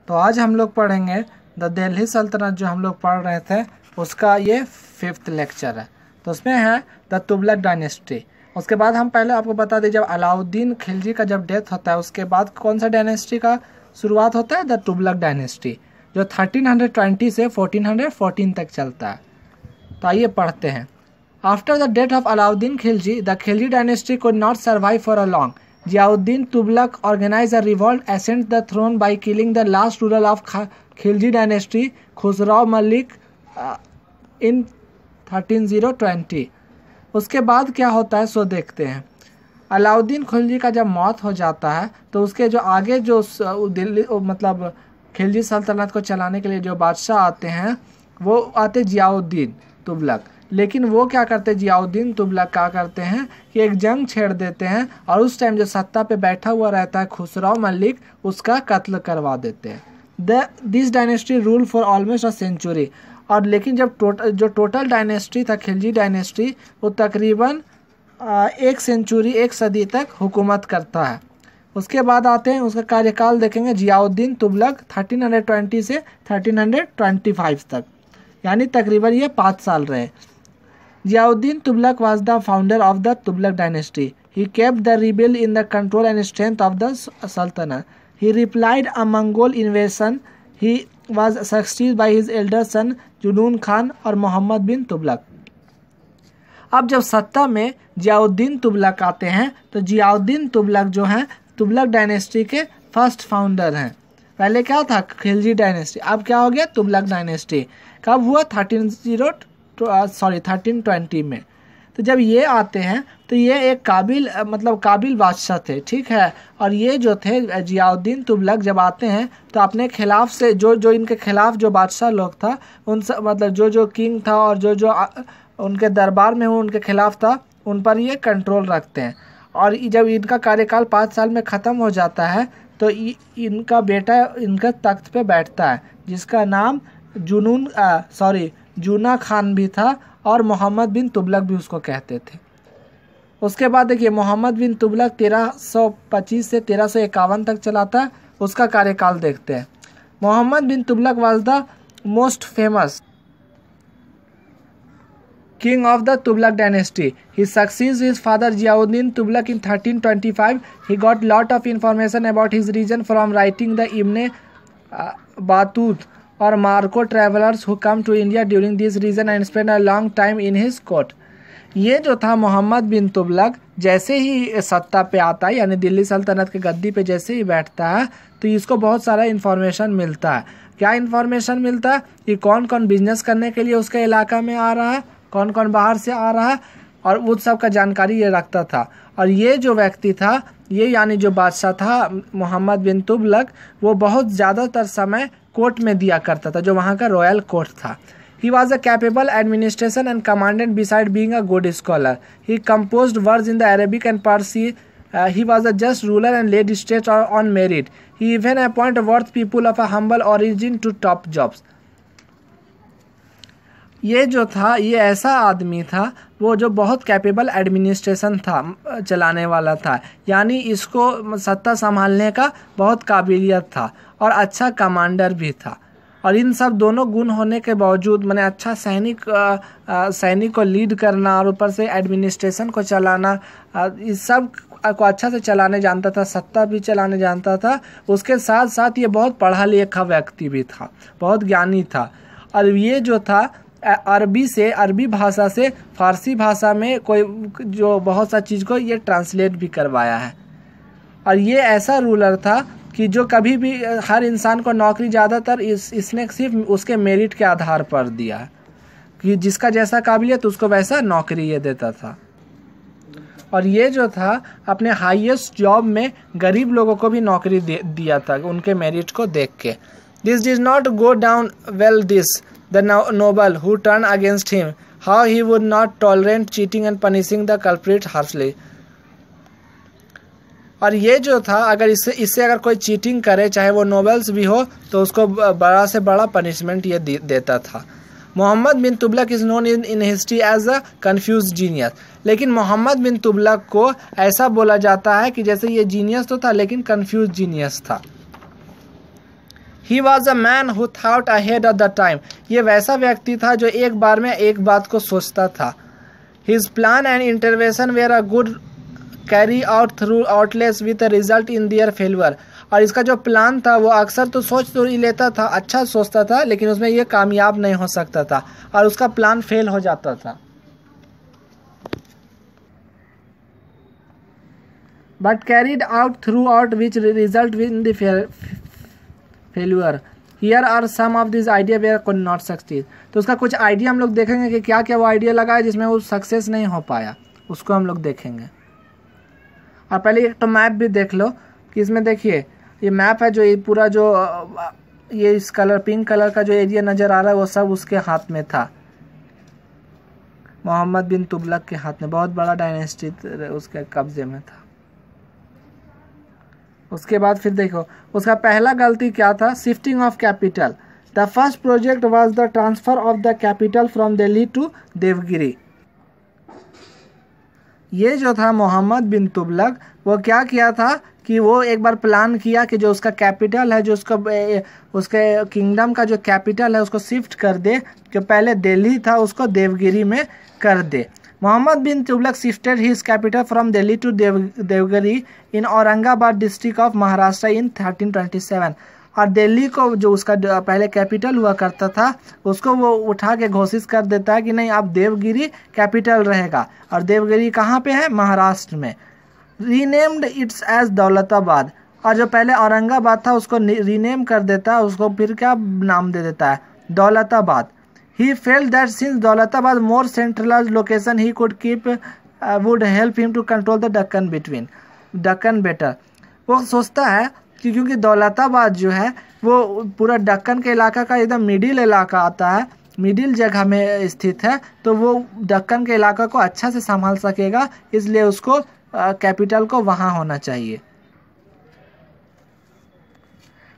तो आज हम लोग पढ़ेंगे द दिल्ली सल्तनत, जो हम लोग पढ़ रहे थे उसका ये 5th लेक्चर है। तो उसमें है द तुगलक डायनेस्टी। उसके बाद हम पहले आपको बता दें, जब अलाउद्दीन खिलजी का जब डेथ होता है उसके बाद कौन सा डायनेस्टी का शुरुआत होता है, द तुगलक डायनेस्टी, जो 1320 से 1414 तक चलता है। तो आइए पढ़ते हैं। After the death of Alauddin Khilji, the Khilji dynasty could not survive for a long. Ziauddin Tughlaq organized a revolt, ascended the throne by killing the last ruler of Khilji dynasty, Khusrau Malik, in 13020। उसके बाद क्या होता है सो देखते हैं। अलाउद्दीन खिलजी का जब मौत हो जाता है तो उसके जो आगे जो दिल्ली मतलब खिलजी सल्तनत को चलाने के लिए जो बादशाह आते हैं वो आते जियाउद्दीन तुगलक। लेकिन वो क्या करते, जियाउद्दीन तुगलक क्या करते हैं कि एक जंग छेड़ देते हैं और उस टाइम जो सत्ता पे बैठा हुआ रहता है खुसराव मलिक, उसका कत्ल करवा देते हैं। This dynasty rule for almost a century. और लेकिन जब टोटल डायनेस्टी था खिलजी डायनेस्टी, वो तकरीबन 1 सेंचुरी 1 सदी तक हुकूमत करता है। उसके बाद आते हैं उसका कार्यकाल देखेंगे, जियाउद्दीन तुगलक 1320 से 1325 तक, यानी तकरीबन ये 5 साल रहे। Ziauddin Tughlaq was the founder of the Tughlaq dynasty. He kept the rebel in the control and strength of the Sultanate. He repelled a Mongol invasion. He was succeeded by his elder son जुनून खान और मोहम्मद बिन तुगलक। अब जब सत्ता में जियाउद्दीन तुगलक आते हैं तो जियाउद्दीन तुगलक जो हैं तुगलक डायनेस्टी के फर्स्ट फाउंडर हैं। पहले क्या था, खिलजी डायनेस्टी, अब क्या हो गया तुगलक डायनेस्टी। कब हुआ, 1320 में। तो जब ये आते हैं तो ये एक काबिल बादशाह थे, ठीक है। और ये जो थे जियाउद्दीन तुगलक जब आते हैं तो अपने खिलाफ से जो इनके खिलाफ जो बादशाह लोग था उन सब मतलब जो किंग था और जो उनके दरबार में उनके खिलाफ था उन पर ये कंट्रोल रखते हैं। और जब इनका कार्यकाल 5 साल में ख़त्म हो जाता है तो इनका बेटा इनका तख्त पे बैठता है, जिसका नाम जूना खान भी था और मोहम्मद बिन तुगलक भी उसको कहते थे। उसके बाद देखिए मोहम्मद बिन तुगलक 1325 से 1351 तक चलाता है। उसका कार्यकाल देखते हैं। Mohammad bin Tughlaq was the most famous king of the Tughlaq dynasty. He succeeds his father Ziauddin Tughlaq in 1325. He got lot of information about his region from writing the Ibn Battuta or Marco travelers who come to India during this region and spend a long time in his court. ये जो था मोहम्मद बिन तुगलक जैसे ही सत्ता पे आता है, यानी दिल्ली सल्तनत के गद्दी पे जैसे ही बैठता है तो इसको बहुत सारा इन्फॉर्मेशन मिलता है। क्या इन्फॉर्मेशन मिलता है कि कौन कौन बिजनेस करने के लिए उसके इलाका में आ रहा है, कौन कौन बाहर से आ रहा है, और उस सब का जानकारी ये रखता था। और ये जो व्यक्ति था, ये यानी जो बादशाह था मोहम्मद बिन तुगलक, वो बहुत ज़्यादातर समय कोर्ट में दिया करता था, जो वहाँ का रॉयल कोर्ट था। He was a capable administration and commandant beside being a good scholar. He composed words in the Arabic and Parsi. He was a just ruler and led state on merit. He even appointed worth people of a humble origin to top jobs. ये जो था ये ऐसा आदमी था वो जो बहुत कैपेबल एडमिनिस्ट्रेशन था, चलाने वाला था, यानी इसको सत्ता संभालने का बहुत काबिलियत था और अच्छा कमांडर भी था। और इन सब दोनों गुण होने के बावजूद मैंने अच्छा सैनिक को लीड करना और ऊपर से एडमिनिस्ट्रेशन को चलाना, इस सब को अच्छा से चलाने जानता था, सत्ता भी चलाने जानता था। उसके साथ साथ ये बहुत पढ़ा लिखा व्यक्ति भी था, बहुत ज्ञानी था। और ये जो था अरबी भाषा से फारसी भाषा में कोई जो बहुत सा चीज़ को ये ट्रांसलेट भी करवाया है। और ये ऐसा रूलर था कि जो कभी भी हर इंसान को नौकरी ज़्यादातर इसने सिर्फ उसके मेरिट के आधार पर दिया है कि जिसका जैसा काबिलियत उसको वैसा नौकरी ये देता था। और ये जो था अपने हाईएस्ट जॉब में गरीब लोगों को भी नौकरी दिया था उनके मेरिट को देख के। This did not go down well this the noble who turn against him, how he would not tolerate cheating and punishing the culprit harshly. और ये जो था अगर इससे अगर कोई चीटिंग करे, चाहे वो नोबल्स भी हो, तो उसको बड़ा से बड़ा पनिशमेंट ये देता था। Mohammad bin Tughlaq is known in history as a confused genius. लेकिन मोहम्मद बिन तुगलक को ऐसा बोला जाता है कि जैसे ये जीनियस तो था लेकिन कन्फ्यूज जीनियस था। He was a man who thought ahead of the time. ये वैसा व्यक्ति था जो एक बार में एक बात को सोचता था। His plan and intervention were a good carry out through outlets with result in their failure. और इसका जो प्लान था वो अक्सर तो सोच तो ही लेता था, अच्छा सोचता था, लेकिन उसमें ये कामयाब नहीं हो सकता था और उसका प्लान फेल हो जाता था। But carried out throughout which result in the failure. Here are some of this idea where could not succeed. तो उसका कुछ आइडिया हम लोग देखेंगे कि क्या क्या वो आइडिया लगाया जिसमें वो सक्सेस नहीं हो पाया, उसको हम लोग देखेंगे। और पहले एक तो मैप भी देख लो कि इसमें देखिए ये मैप है, जो ये पूरा जो ये इस कलर पिंक कलर का जो एरिया नज़र आ रहा है वो सब उसके हाथ में था, मोहम्मद बिन तुगलक के हाथ में। बहुत बड़ा डायनेस्टी उसके कब्जे में था। उसके बाद फिर देखो उसका पहला गलती क्या था, shifting of capital. The first project was the transfer of the capital from Delhi to Devagiri. ये जो था मोहम्मद बिन तुगलक, वो क्या किया था कि वो एक बार प्लान किया कि जो उसका कैपिटल है, जो उसके किंगडम का जो कैपिटल है उसको शिफ्ट कर दे, जो पहले दिल्ली था उसको देवगिरी में कर दे। Mohammad bin Tughlaq shifted his capital from Delhi to Devagiri in Aurangabad district of Maharashtra in 1327। और दिल्ली को जो उसका पहले कैपिटल हुआ करता था उसको वो उठा के घोषित कर देता है कि नहीं, अब देवगिरी कैपिटल रहेगा। और देवगिरी कहाँ पे है, महाराष्ट्र में। Renamed its as Daulatabad. और जो पहले औरंगाबाद था उसको रीनेम कर देता है, उसको फिर क्या नाम दे देता है, Daulatabad. He felt that since Daulatabad more centralized location he could keep would help him to control the Deccan better। वो सोचता है कि क्योंकि दौलताबाद जो है वो पूरा दक्कन के इलाका का एकदम मिडिल इलाका आता है, मिडिल जगह में स्थित है, तो वो दक्कन के इलाका को अच्छा से संभाल सकेगा, इसलिए उसको कैपिटल को वहाँ होना चाहिए।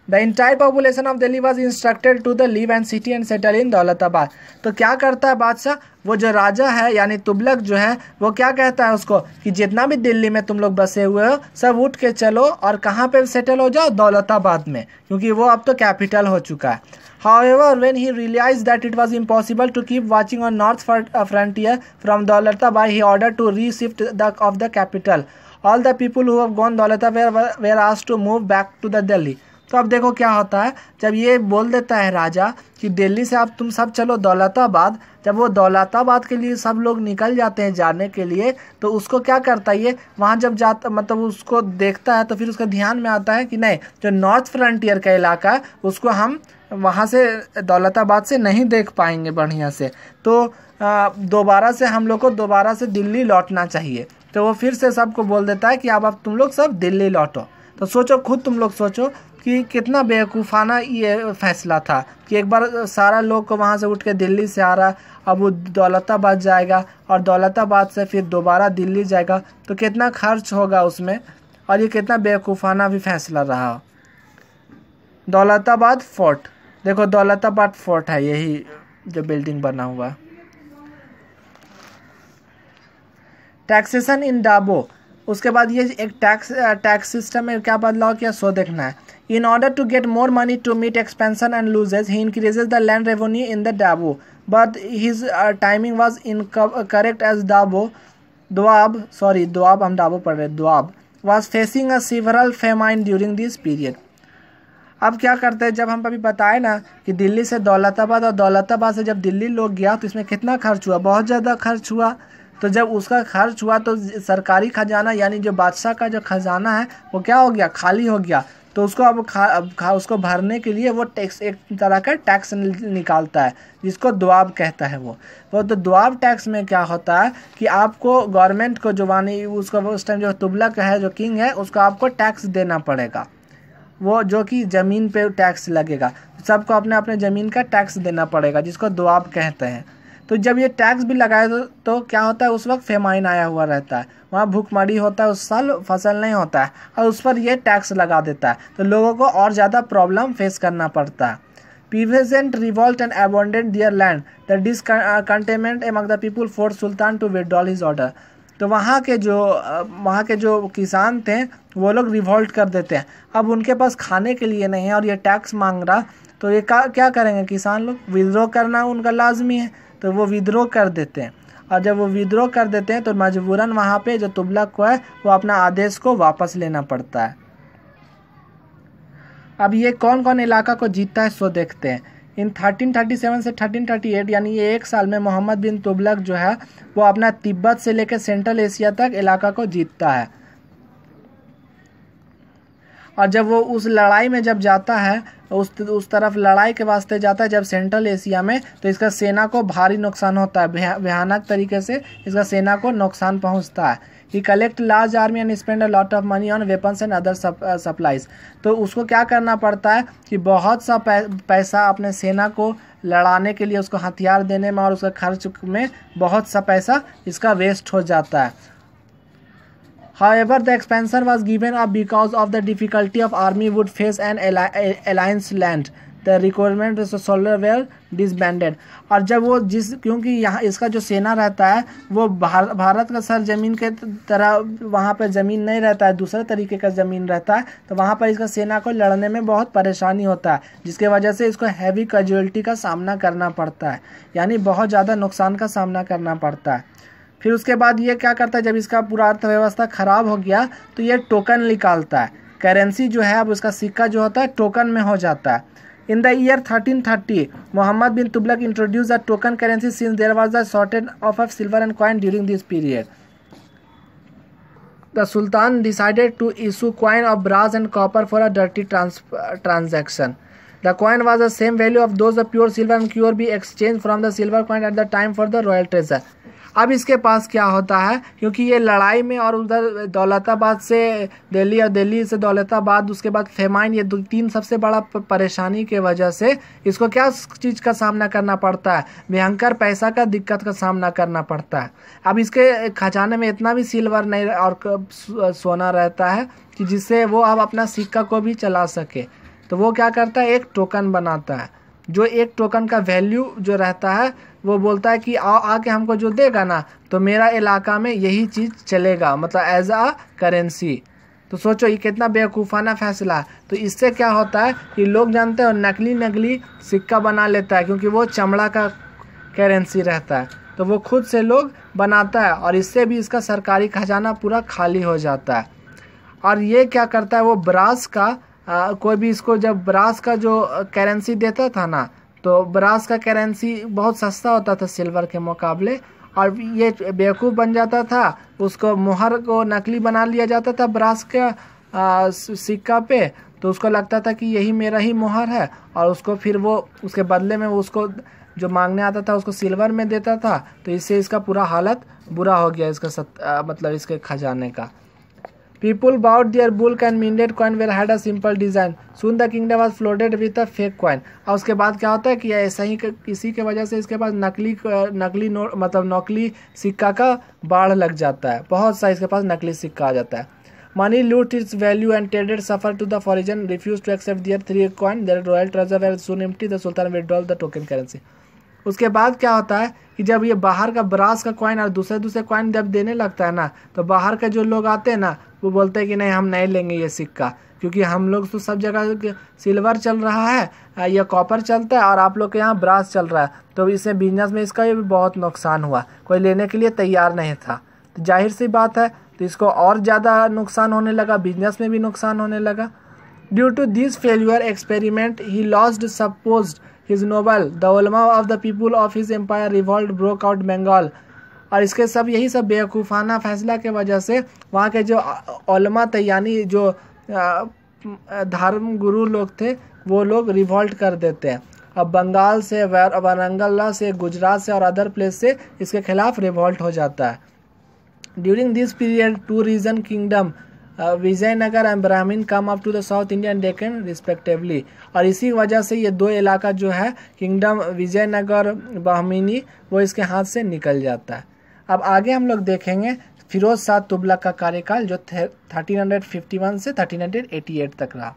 The entire population of Delhi was instructed to the leave and city and settle in Daulatabad. तो क्या करता है बादशाह, वो जो राजा है यानी तुगलक जो है वो क्या कहता है उसको कि जितना भी दिल्ली में तुम लोग बसे हुए हो सब उठ के चलो और कहाँ पे सेटल हो जाओ, दौलताबाद में, क्योंकि वो अब तो कैपिटल हो चुका है। However, when he realized that it was impossible to keep watching on north frontier from Daulatabad, he ordered to reshift the capital. All the people who have gone Daulatabad were asked to move back to the Delhi। तो अब देखो क्या होता है, जब ये बोल देता है राजा कि दिल्ली से अब तुम सब चलो दौलताबाद, जब वो दौलताबाद के लिए सब लोग निकल जाते हैं जाने के लिए, तो उसको क्या करता है, ये वहाँ जब जाता मतलब उसको देखता है तो फिर उसका ध्यान में आता है कि नहीं, जो नॉर्थ फ्रंटियर का इलाका है उसको हम वहाँ से दौलताबाद से नहीं देख पाएंगे बढ़िया से, तो दोबारा से हम लोग को दोबारा से दिल्ली लौटना चाहिए। तो वो फिर से सबको बोल देता है कि अब तुम लोग सब दिल्ली लौटो। तो सोचो, खुद तुम लोग सोचो कि कितना बेवकूफ़ाना ये फैसला था कि एक बार सारा लोग को वहाँ से उठ के दिल्ली से आ रहा, अब वो दौलताबाद जाएगा और दौलताबाद से फिर दोबारा दिल्ली जाएगा, तो कितना खर्च होगा उसमें, और ये कितना बेवकूफ़ाना भी फैसला रहा। दौलताबाद फोर्ट, देखो दौलताबाद फोर्ट है यही जो बिल्डिंग बना हुआ। टैक्सेशन इन डाबो, उसके बाद ये एक टैक्स सिस्टम में क्या बदलाव किया सो देखना है। In order to get more money to meet expansion and losses, he increases the land revenue in the Dabo, but his timing was incorrect as Doab was facing a several famine during this period। अब क्या करते हैं, जब हम अभी बताए ना कि दिल्ली से दौलताबाद और दौलताबाद से जब दिल्ली लोग गया तो इसमें कितना खर्च हुआ, बहुत ज़्यादा खर्च हुआ। तो जब उसका खर्च हुआ तो सरकारी खजाना यानी जो बादशाह का जो खजाना है वो क्या हो गया, खाली हो गया। तो उसको अब उसको भरने के लिए वो टैक्स, एक तरह का टैक्स निकालता है जिसको दुआब कहता है। वो तो दुआब टैक्स में क्या होता है कि आपको गवर्नमेंट को जो वानी उसको उस टाइम जो तुगलक है जो किंग है उसको आपको टैक्स देना पड़ेगा, वो जो कि ज़मीन पे टैक्स लगेगा, सबको अपने अपने ज़मीन का टैक्स देना पड़ेगा जिसको दुआब कहते हैं। तो जब ये टैक्स भी लगाए तो क्या होता है, उस वक्त फेमाइन आया हुआ रहता है, वहाँ भूखमरी होता है, उस साल फसल नहीं होता है और उस पर ये टैक्स लगा देता है, तो लोगों को और ज़्यादा प्रॉब्लम फेस करना पड़ता है। Peasant revolt and abandoned their land. The discontent among the people forced Sultan to withdraw his order। तो वहाँ के जो किसान थे वो लोग रिवोल्ट कर देते हैं। अब उनके पास खाने के लिए नहीं है और ये टैक्स मांग रहा, तो ये क्या करेंगे किसान लोग? विद्रोह करना उनका लाजमी है, तो वो विद्रोह कर देते हैं। और जब वो विद्रोह कर देते हैं तो मजबूरन वहाँ पे जो तुगलक को है वो अपना आदेश को वापस लेना पड़ता है। अब ये कौन कौन इलाका को जीतता है सो देखते हैं। इन 1337 से 1338 यानी ये 1 साल में मोहम्मद बिन तुगलक जो है वो अपना तिब्बत से लेकर सेंट्रल एशिया तक इलाका को जीतता है। और जब वो उस लड़ाई में जब जाता है, उस तरफ लड़ाई के वास्ते जाता है जब सेंट्रल एशिया में, तो इसका सेना को भारी नुकसान होता है, भयानक तरीके से इसका सेना को नुकसान पहुंचता है। He collect large army and spend a lot of money on weapons and other supplies. तो उसको क्या करना पड़ता है कि बहुत सा पैसा अपने सेना को लड़ाने के लिए, उसको हथियार देने में और उसका खर्च में बहुत सा पैसा इसका वेस्ट हो जाता है। However, the expansion was given up because of the difficulty of army would face an alliance land. The requirement of soldiers were disbanded. और जब वो क्योंकि यहाँ इसका जो सेना रहता है वो भारत का सरजमीन के तरह वहाँ पर ज़मीन नहीं रहता है, दूसरे तरीके का ज़मीन रहता है, तो वहाँ पर इसका सेना को लड़ने में बहुत परेशानी होता है, जिसके वजह से इसको हैवी कैजुअलिटी का सामना करना पड़ता है, यानी बहुत ज़्यादा नुकसान का सामना करना पड़ता है। फिर उसके बाद ये क्या करता है, जब इसका पूरा अर्थव्यवस्था ख़राब हो गया तो ये टोकन निकालता है। करेंसी जो है अब उसका सिक्का जो होता है टोकन में हो जाता है। In the year 1330 Mohammad bin Tughlaq introduce the token currency since there was the shortage of silver and coin during this period. The sultan decided to issue coin of brass and copper for a dirty transaction. The coin was the same value of those of pure silver and could be exchanged from the silver coin at the time for the royal treasure. अब इसके पास क्या होता है, क्योंकि ये लड़ाई में और उधर दौलताबाद से दिल्ली और दिल्ली से दौलताबाद, उसके बाद फेमाइन, ये 2-3 सबसे बड़ा परेशानी के वजह से इसको क्या चीज़ का सामना करना पड़ता है, भयंकर पैसा का दिक्कत का सामना करना पड़ता है। अब इसके खजाने में इतना भी सिल्वर नहीं और सोना रहता है कि जिससे वो अब अपना सिक्का को भी चला सके, तो वो क्या करता है, एक टोकन बनाता है। जो एक टोकन का वैल्यू जो रहता है वो बोलता है कि आके हमको जो देगा ना तो मेरा इलाका में यही चीज़ चलेगा, मतलब एज आ करेंसी। तो सोचो ये कितना बेवकूफ़ाना फैसला है। तो इससे क्या होता है कि लोग जानते हो नकली सिक्का बना लेता है, क्योंकि वो चमड़ा का करेंसी रहता है, तो वो खुद से लोग बनाता है और इससे भी इसका सरकारी खजाना पूरा खाली हो जाता है। और ये क्या करता है, वो ब्रास का कोई भी इसको जब ब्रास का जो करेंसी देता था ना, तो ब्रास का करेंसी बहुत सस्ता होता था सिल्वर के मुकाबले, और ये बेवकूफ़ बन जाता था, उसको मुहर को नकली बना लिया जाता था ब्रास का सिक्का पे, तो उसको लगता था कि यही मेरा ही मुहर है, और उसको फिर वो उसके बदले में उसको जो मांगने आता था उसको सिल्वर में देता था। तो इससे इसका पूरा हालत बुरा हो गया इसका मतलब इसके खजाने का। People bought their bulk and minted coin were had a simple design. Soon the kingdom was flooded with a fake coin. और उसके बाद क्या होता है कि ऐसा ही इसी के वजह से इसके पास नकली नोट मतलब नकली सिक्का का बाढ़ लग जाता है, बहुत सा इसके पास नकली सिक्का आ जाता है। Money lost its value and traders suffered to the foreign refused to accept their 3 coin. Their royal treasure were soon empty. The Sultan withdrew the token currency. उसके बाद क्या होता है कि जब ये बाहर का ब्रास का कॉइन और दूसरे कॉइन जब देने लगता है ना, तो बाहर के जो लोग आते हैं ना वो बोलते हैं कि नहीं हम नहीं लेंगे ये सिक्का, क्योंकि हम लोग तो सब जगह सिल्वर चल रहा है या कॉपर चलता है और आप लोग के यहाँ ब्रास चल रहा है, तो इससे बिजनेस में इसका भी बहुत नुकसान हुआ, कोई लेने के लिए तैयार नहीं था। तो जाहिर सी बात है तो इसको और ज़्यादा नुकसान होने लगा, बिजनेस में भी नुकसान होने लगा। Due to this failure experiment he lost supposed his noble, the ulama of the people of his empire revolt broke out Bengal। और इसके सब यही सब बेवकूफ़ाना फैसला के वजह से वहाँ के जो उलमा थे यानी जो धर्म गुरु लोग थे वो लोग रिवॉल्ट कर देते हैं। अब बंगाल से, वारंगल से, गुजरात से और अदर प्लेस से इसके खिलाफ रिवॉल्ट हो जाता है। During this period 2 region kingdom Vijayanagar and Bahmani come up to the south India and Deccan respectively. और इसी वजह से ये 2 इलाका जो है किंगडम विजयनगर ब्राह्मीणी वो इसके हाथ से निकल जाता है। अब आगे हम लोग देखेंगे फिरोज शाह तुगलक का कार्यकाल जो 1351 से 1388 तक रहा।